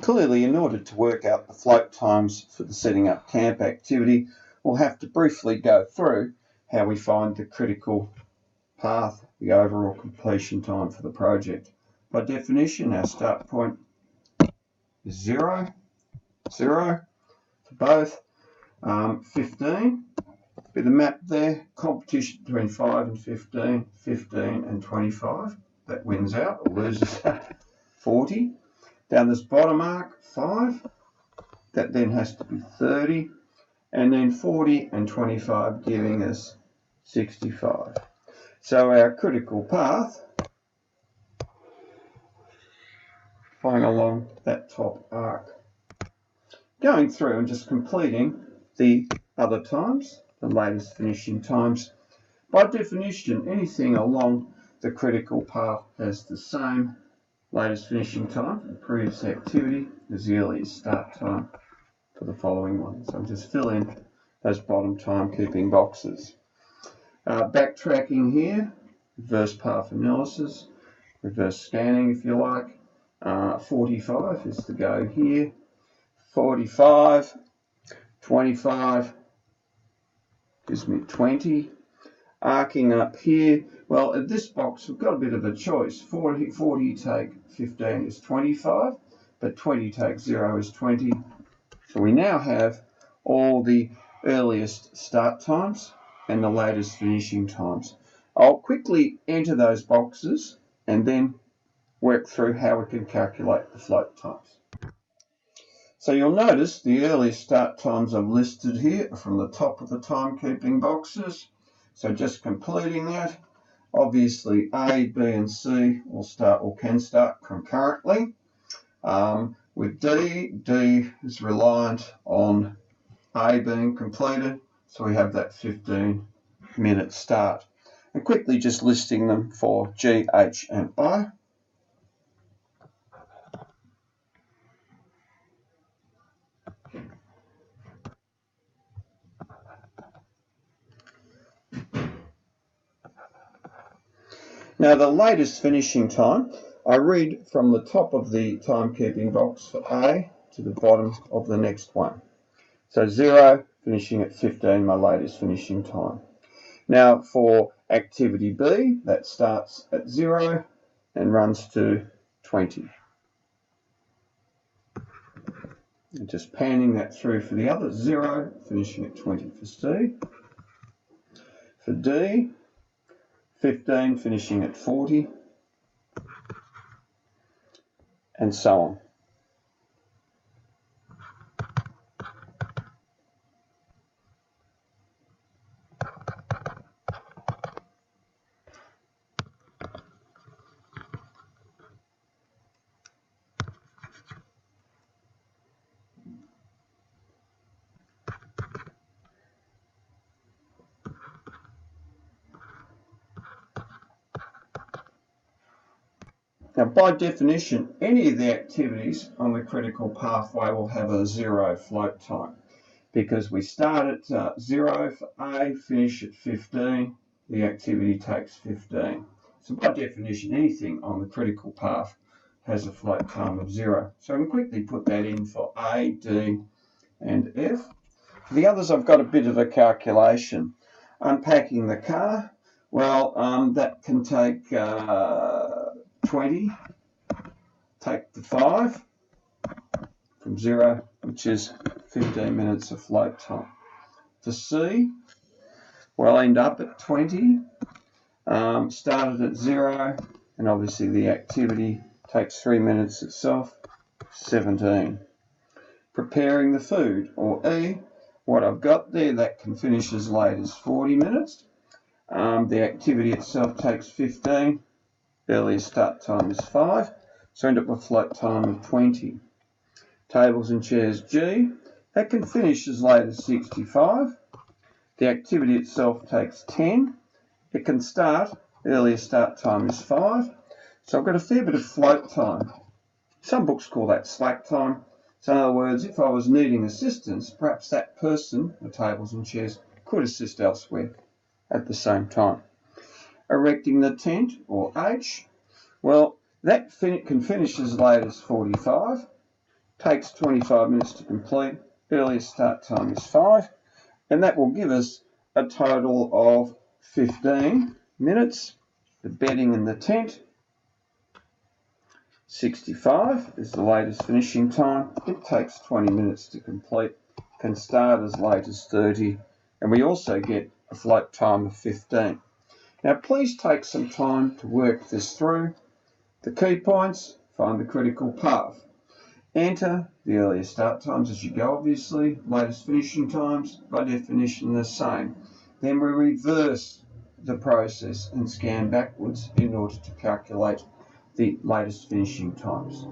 clearly, in order to work out the float times for the setting up camp activity, we'll have to briefly go through how we find the critical path, the overall completion time for the project. By definition, our start point is 0, 0 for both. 15, bit of map there, competition between 5 and 15, 15 and 25, that wins out or loses 40. Down this bottom arc, 5, that then has to be 30, and then 40 and 25 giving us 65. So our critical path, going along that top arc. Going through and just completing the other times, the latest finishing times. By definition, anything along the critical path has the same latest finishing time for the previous activity as the earliest start time for the following one. So I'll just fill in those bottom timekeeping boxes. Backtracking here, reverse path analysis, reverse scanning if you like. 45 is the go here. 45, 25 gives me 20. Arcing up here, well, at this box we've got a bit of a choice. 40 take 15 is 25, but 20 take 0 is 20. So we now have all the earliest start times and the latest finishing times. I'll quickly enter those boxes and then work through how we can calculate the float times. So you'll notice the earliest start times I've listed here are from the top of the timekeeping boxes. So just completing that, obviously A, B and C will start or can start concurrently. With D is reliant on A being completed, so we have that 15-minute start. And quickly just listing them for G, H and I. Now the latest finishing time, I read from the top of the timekeeping box for A to the bottom of the next one. So 0, finishing at 15, my latest finishing time. Now for activity B, that starts at 0 and runs to 20. And just panning that through for the other, 0, finishing at 20 for C. For D, 15 finishing at 40, and so on. Now, by definition, any of the activities on the critical pathway will have a 0 float time because we start at 0 for A, finish at 15, the activity takes 15. So by definition, anything on the critical path has a float time of 0. So I can quickly put that in for A, D and F. For the others, I've got a bit of a calculation. Unpacking the car, well, that can take 20, take the 5 from 0, which is 15 minutes of float time. For C, we'll end up at 20, started at 0, and obviously the activity takes 3 minutes itself, 17. Preparing the food, or E, what I've got there, that can finish as late as 40 minutes. The activity itself takes 15. Earliest start time is 5, so end up with float time of 20. Tables and chairs G, that can finish as late as 65. The activity itself takes 10. It can start, earliest start time is 5, so I've got a fair bit of float time. Some books call that slack time. So in other words, if I was needing assistance, perhaps that person, the tables and chairs, could assist elsewhere at the same time. Erecting the tent, or H, well, that can finish as late as 45. takes 25 minutes to complete. Earliest start time is 5, and that will give us a total of 15 minutes. The bedding and the tent, 65 is the latest finishing time. It takes 20 minutes to complete, can start as late as 30, and we also get a float time of 15. Now please take some time to work this through. The key points: find the critical path. Enter the earliest start times as you go, obviously. Latest finishing times, by definition, the same. Then we reverse the process and scan backwards in order to calculate the latest finishing times.